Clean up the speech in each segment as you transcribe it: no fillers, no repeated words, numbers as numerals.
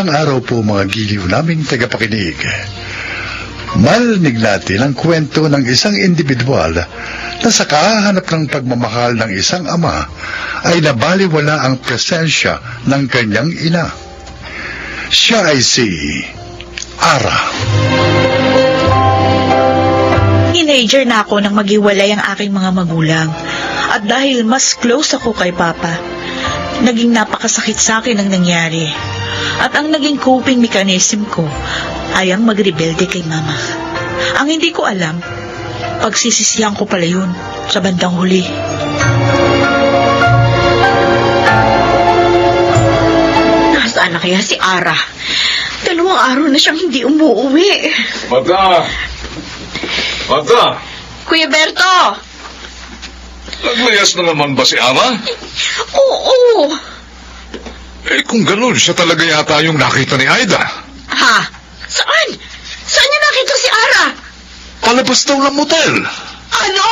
Isang araw po mga giliw naming tagapakinig. Marinig natin ang kwento ng isang individual na sa kahahanap ng pagmamahal ng isang ama ay nabaliwala ang presensya ng kanyang ina. Siya ay si Ara. Teenager na ako nang maghiwalay ang aking mga magulang. At dahil mas close ako kay Papa, naging napakasakit sa akin ang nangyari. At ang naging coping mechanism ko ay ang magrebelde kay Mama. Ang hindi ko alam, pagsisisihan ko pala yun sa bandang huli. Nasaan na kaya si Ara? 2 araw na siyang hindi umuwi. Mata! Kuya Berto! Naglayas na naman ba si Ara? Oo! Eh kung ganun, siya talaga yata yung nakita ni Aida. Ha? Saan? Saan niya nakita si Ara? Palabas daw ng motel. Ano?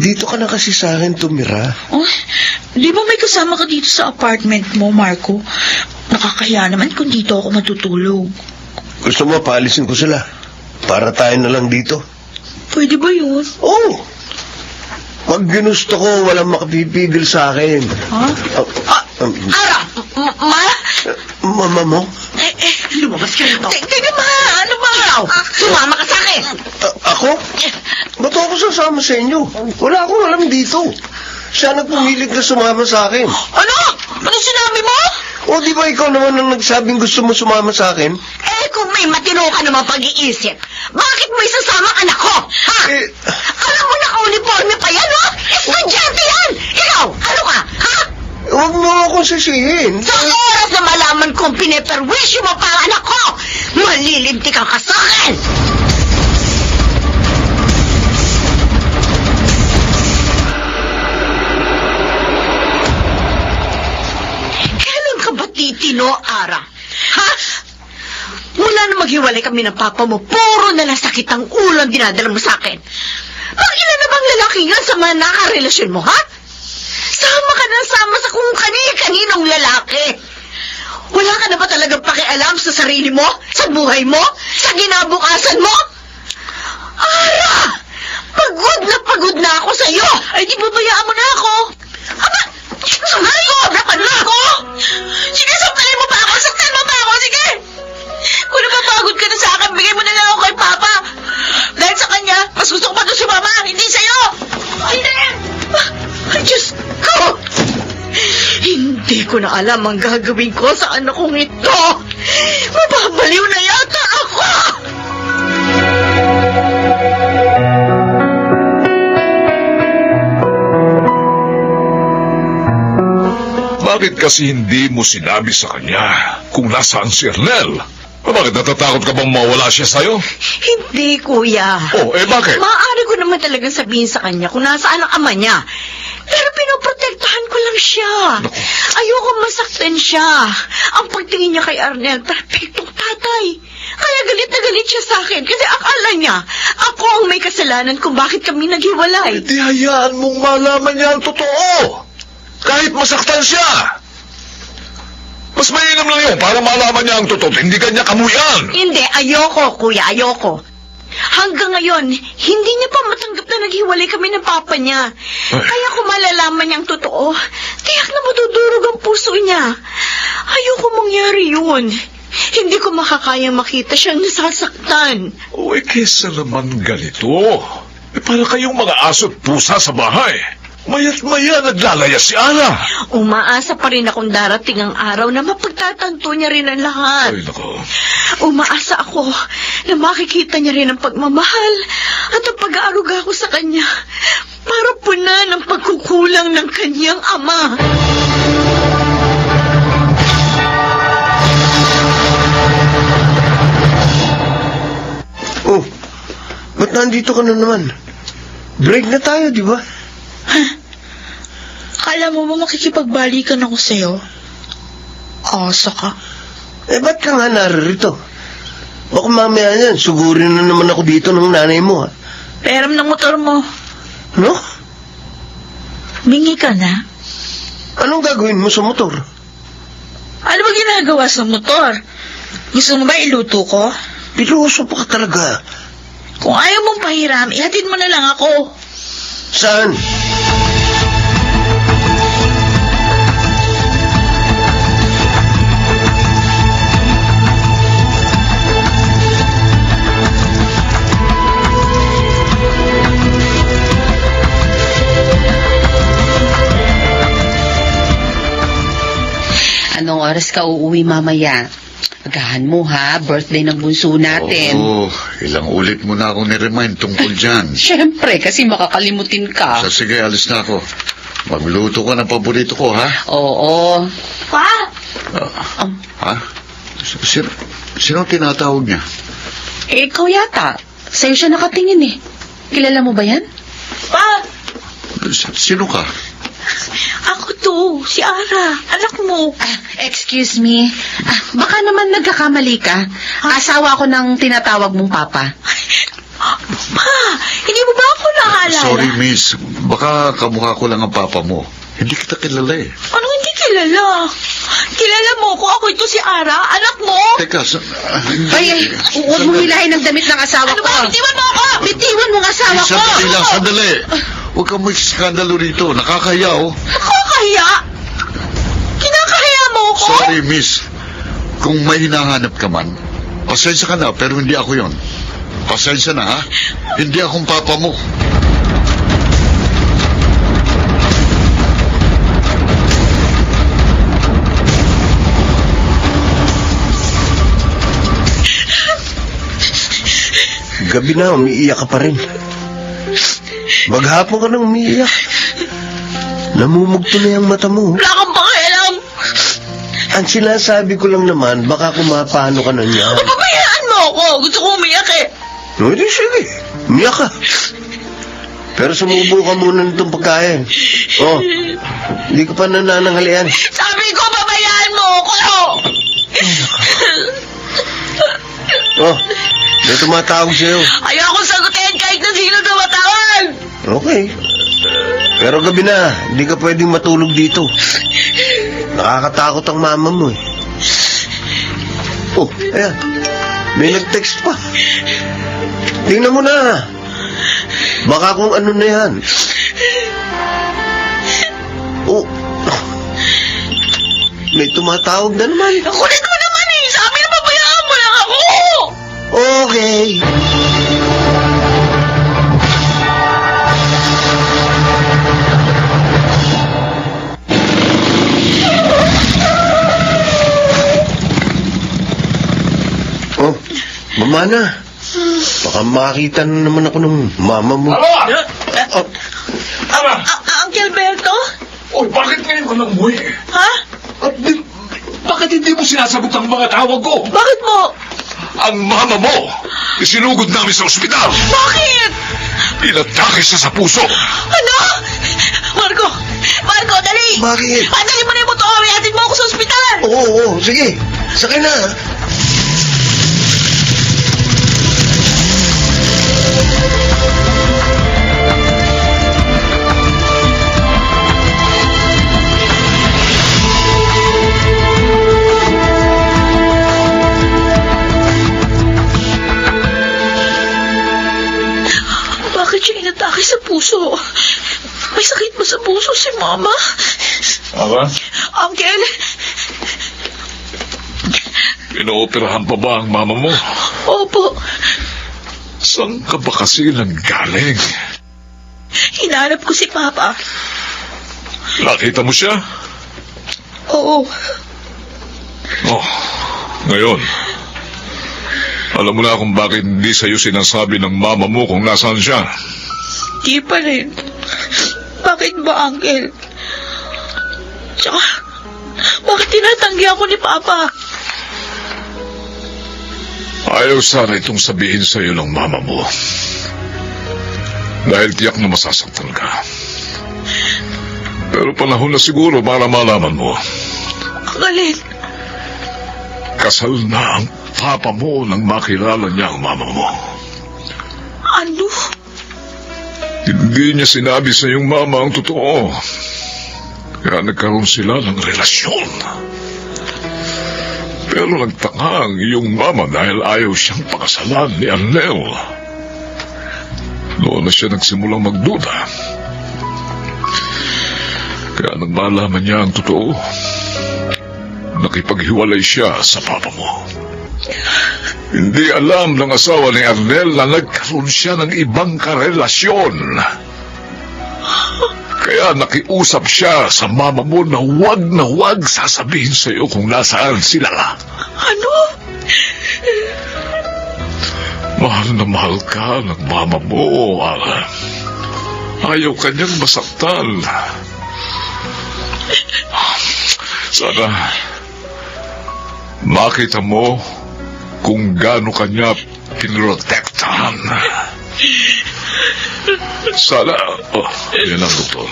Dito ka na kasi sa akin tumira. Oh, di ba may kasama ka dito sa apartment mo, Marco? Nakakahiya naman kung dito ako matutulog. Gusto mo paalisin ko sila? Para tayo na lang dito. Pwede ba yun? Oo. Pag ginusto ko, walang makapipigil sa akin. Ha? Ara! Ma? Mama mo? Lumabas ka rito. Teka ma, ano ba? Ikaw! Sumama ka sa akin! Ako? Ba't ako sasama sa inyo? Wala akong alam dito. Siya nagpumilit na sumama sa akin. Ano? Ano sinabi mo? O di ba ikaw naman ang nagsabing gusto mo sumama sa akin? Eh, kung may matino ka naman pag-iisip, bakit may sasama anak ko? Ha? Alam mo, naka-uniforme pa yan, no? Estudyante yan! Ikaw, ano ka? Ha? Huwag mo akong sisihin. Sa oras na malaman kong piniperwisyo mo pa ang anak ko, malilintikan ka sa akin! Kailan ka ba titino, Ara? Ha? Mula na maghiwalay kami ng papa mo, puro na lang sakit ang ulo ang dinadala mo sa akin. Ilan na bang lalaki yan sa mga nakarelasyon mo, ha? Sama ka ng sama sa kung kaninong lalaki. Wala ka na ba talagang pakialam sa sarili mo? Sa buhay mo? Sa ginabukasan mo? Ara! Pagod na ako sa'yo! Ay, di babayaan mo na ako. Aba! Sobra ka na ako! Sige, saktalin mo pa ako. Saktalin mo pa ako. Sige. Kung napapagod ka na sa akin, bigay mo na lang ako kay Papa. Dahil sa kanya, mas gusto ko pa doon si Mama, hindi sa'yo. Hindi! Ay, Diyos ko! Hindi ko na alam ang gagawin ko sa anak kong ito! Mababaliw na yata ako! Bakit kasi hindi mo sinabi sa kanya kung nasaan si Ernel? Bakit natatakot ka bang mawala siya sa'yo? Hindi, kuya. Oh, bakit? Maaari ko naman talagang sabihin sa kanya kung nasaan ang ama niya. Pero pinoprotektahan ko lang siya. Ayoko masaktan siya. Ang pagtingin niya kay Arnel, perfectong tatay. Kaya galit na galit siya sa akin kasi akala niya ako ang may kasalanan kung bakit kami naghiwalay. Di hayaan mong malaman niya ang totoo. Kahit masaktan siya. Mas mainam lang yun para malaman niya ang totoo. Hindi kanya kamuyan. Hindi, ayoko, kuya, ayoko. Hanggang ngayon, hindi niya pa matanggap na naghiwalay kami ng papa niya. Kaya kung malalaman niya ang totoo, tiyak na matudurog ang puso niya. Ayoko mangyari yun. Hindi ko makakayang makita siyang nasasaktan. O kesa naman ganito. Para kayong mga aso't pusa sa bahay. Maya't maya naglalaya si Ana. Umaasa pa rin akong darating ang araw na mapagtatanto niya rin ang lahat. Ay, nako. Umaasa ako na makikita niya rin ang pagmamahal at ang pag-aaruga ko sa kanya para punan ang pagkukulang ng kanyang ama. Oh, ba't nandito ka na naman? Break na tayo, di ba? Akala mo ba makikipagbalikan ako sa'yo? Asa ka. Ba't ka nga naririto? Baka mamaya yan, sugurin na naman ako dito ng nanay mo, ha? Peram ng motor mo. No? Bingi ka na. Anong gagawin mo sa motor? Ano ba ginagawa sa motor? Gusto mo ba iluto ko? Piloso pa ka talaga. Kung ayaw mong pahiram, ihatid mo na lang ako. Saan? Anong oras ka uuwi mamaya? Agahan mo ha, birthday ng bunso natin. Oo, ilang ulit mo na ako ni-remind tungkol dyan. Siyempre, kasi makakalimutin ka. Sige, alis na ako. Magluto ka ng paborito ko, ha? Oo. Pa! Ha? Sino tinatawag niya? Ikaw yata. Sa'yo siya nakatingin eh. Kilala mo ba yan? Pa! Sino ka? Ako to, si Ara, anak mo. Excuse me. Baka naman nagkakamali ka. Asawa ko ng tinatawag mong papa. Pa, hindi mo ba ako naalala? Sorry, miss. Baka kamukha ko lang ang papa mo. Hindi kita kilala eh. Anong hindi kilala? Kilala mo ko, ako ito si Ara, anak mo. Teka, Ay, huwag mo hilahin ng damit ng asawa Ano ko. ba, bitiwan mo ako? Bitiwan mo ang asawa ko. Sandali lang, sandali. Huwag kang may skandalo rito. Nakakaya, oh. Nakakahiya? Kinakahiya mo ko? Sorry, miss. Kung may hinahanap ka man, pasensya ka na, pero hindi ako yon. Pasensya na, ha? Hindi akong papa mo. Gabi na, umiiyak ka pa rin. Maghapon ka nang umiiyak. Namumugto na yung mata mo. Wala kang pakialam. Ang sinasabi ko lang naman, baka kumapano ka na niya. Pabayaan mo ako. Gusto ko umiyak eh. Hindi, sige. Umiyak ka. Pero sumubo ka muna nitong pagkain. Oh, hindi ka pa nanananghalian. Sabi ko, pabayaan mo ako. Oh, may tumatawag sa'yo. Ayokong sagutin kahit na sino tumatawag. Okay. Pero gabi na, hindi ka pwedeng matulog dito. Nakakatakot ang mama mo eh. Oh, ayan. May nag-text pa. Tingnan mo na. Baka kung ano na yan. Oh. May tumatawag na naman. Ang kulit mo naman eh. Sabi na pabayaan mo lang ako. Okay. Oh, mama na. Baka makita na naman ako ng mama mo. Oh, Uncle Berto? Oy, bakit ngayon ka nang umuwi? Ha? Bakit hindi mo sinasagot ang mga tawag ko? Bakit mo? Ang mama mo, isinugod namin sa ospital. Bakit? Inatake siya sa puso. Ano? Marco! Marco, dali! Bakit? Dali mo na yung motor. Ihatid mo ako sa ospital. oo, sige. Sakay na. Bakit siya inatake sa puso? May sakit ba sa puso si Mama? Aba? Uncle? Inooperahan pa ba ang mama mo? Opo. Saan ka ba kasi nanggaling? Hinanap ko si Papa. Nakita mo siya? Oo. Oh, ngayon. Alam mo na kung bakit hindi sa'yo sinasabi ng mama mo kung nasaan siya. Di pa rin. Bakit ba, Uncle? Tsaka, bakit tinatanggi ako ni Papa? Ayaw sana itong sabihin sa'yo ng mama mo. Dahil tiyak na masasaktan ka. Pero panahon na siguro para malaman mo. Ang alin? Kasal na ang papa mo nang makilala niya ang mama mo. Ano? Hindi niya sinabi sa iyong mama ang totoo. Kaya nagkaroon sila ng relasyon. Pero nagtaka ang iyong mama dahil ayaw siyang pakasalan ni Arnel. Noon na siya nagsimulang magduda. Kaya nang malaman niya ang totoo, nakipaghiwalay siya sa papa mo. Hindi alam ng asawa ni Arnel na nagkaroon siya ng ibang karelasyon. Kaya nakiusap siya sa mama mo na huwag sasabihin sa iyo kung nasaan sila. Ano? Mahal na mahal ka ng mama mo, Ara. Ayaw kanyang masaktan. Sana makita mo kung gaano kanya pinrotektahan. Sana, yan ang doktor.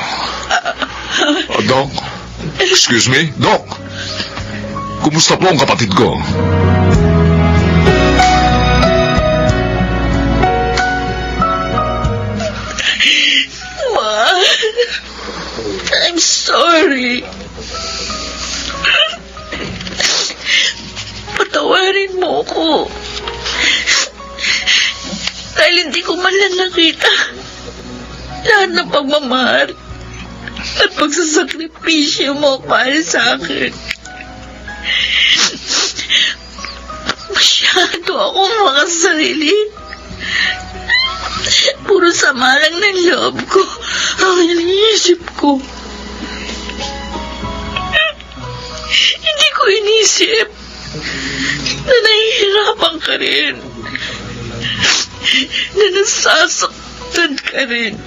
Doc, excuse me, Doc. Kumusta po ang kapatid ko? Ma, I'm sorry. Patawarin mo ako. Dahil hindi ko man lang nakita lahat ng pagmamahal at pagsasakripisyo mo para sa akin. Masyado ako makasarili. Puro sama lang ng loob ko ang iniisip ko. Hindi ko inisip na nahihirapan ka rin. Na nasasaktan ka rin.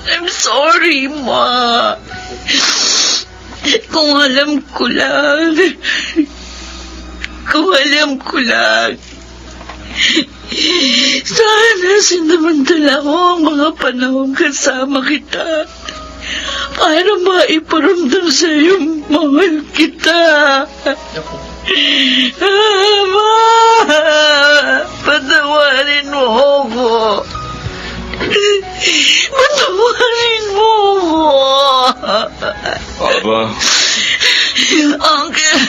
I'm sorry, Ma. Kung alam ko lang. Sana sinamantala ko ang mga panahon kasama kita para maiparamdam sa iyong mahal kita. Ma, patawarin mo ako. Patawarin mo ako. Ara, Uncle,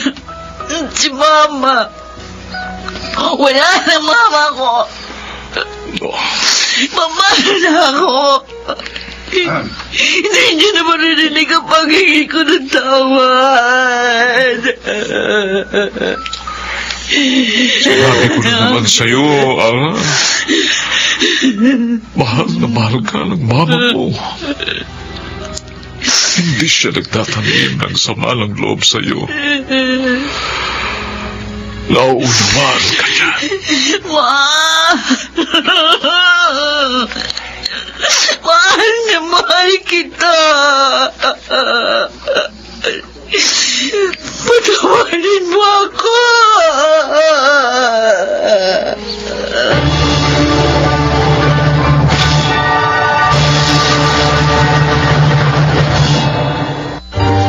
si Mama. Wala na Mama ko. Mama na ako. Hindi niyo na maririnig ang paghingi ko ng tawad. sinabi ko na naman sa'yo, Ara. Mahal na mahal ka ng mama mo. Hindi siya nagtatanim ng sama ng loob sa'yo. Nauunawaan ka niya. Ma! Mahal na mahal kita! Patawarin mo ako!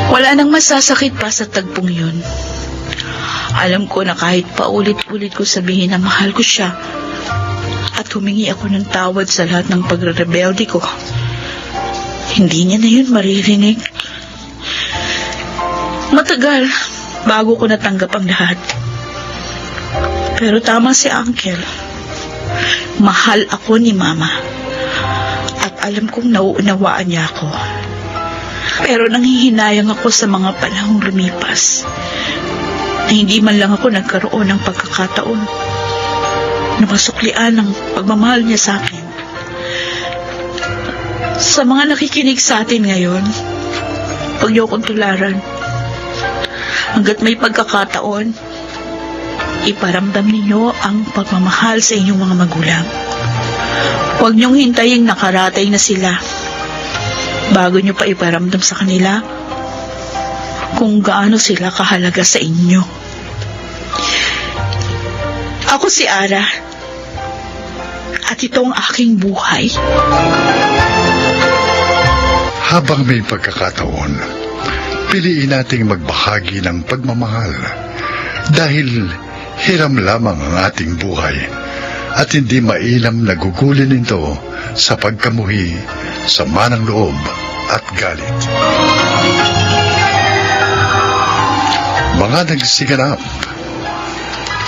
Wala nang masasakit pa sa tagpong yun. Alam ko na kahit paulit-ulit ko sabihin na mahal ko siya at humingi ako ng tawad sa lahat ng pagre-rebelde ko, hindi niya na yun maririnig. Matagal bago ko natanggap ang lahat. Pero tama si Uncle. Mahal ako ni Mama. At alam kong nauunawaan niya ako. Pero nanghihinayang ako sa mga panahong lumipas na hindi man lang ako nagkaroon ng pagkakataon na masuklian ng pagmamahal niya sa akin. Sa mga nakikinig sa atin ngayon, huwag niyo akong tularan. Hanggat may pagkakataon, iparamdam ninyo ang pagmamahal sa inyong mga magulang. Huwag niyong hintayin nakaratay na sila bago niyo pa iparamdam sa kanila kung gaano sila kahalaga sa inyo. Ako si Ara, at ito ang aking buhay. Habang may pagkakataon, piliin nating magbahagi ng pagmamahal dahil hiram lamang ang ating buhay at hindi mainam na gugulin ito sa pagkamuhi, sama ng loob at galit. Mga nagsiganap: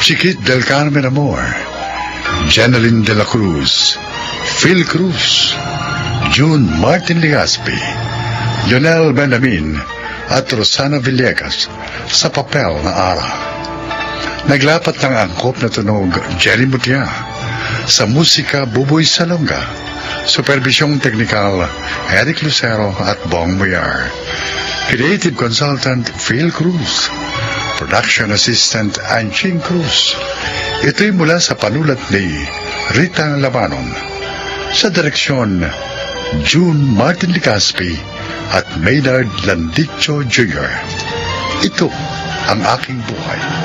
Chiquit del Carmen Amor, Jeneline de la Cruz, Phil Cruz, June Martin Legaspi, Lionel Benjamin at Rosana Villegas sa papel na Ara. Naglapat ng angkop na tunog Jerry Mutia, sa musika Buboy Salonga, supervisyong teknikal Eric Lucero at Bong Muyar, creative consultant Phil Cruz, production assistant Anching Cruz. Ito'y mula sa panulat ni Rita Labanon, sa direksyon June Martin Legaspi at Maynard Landicho Jr. Ito ang aking buhay.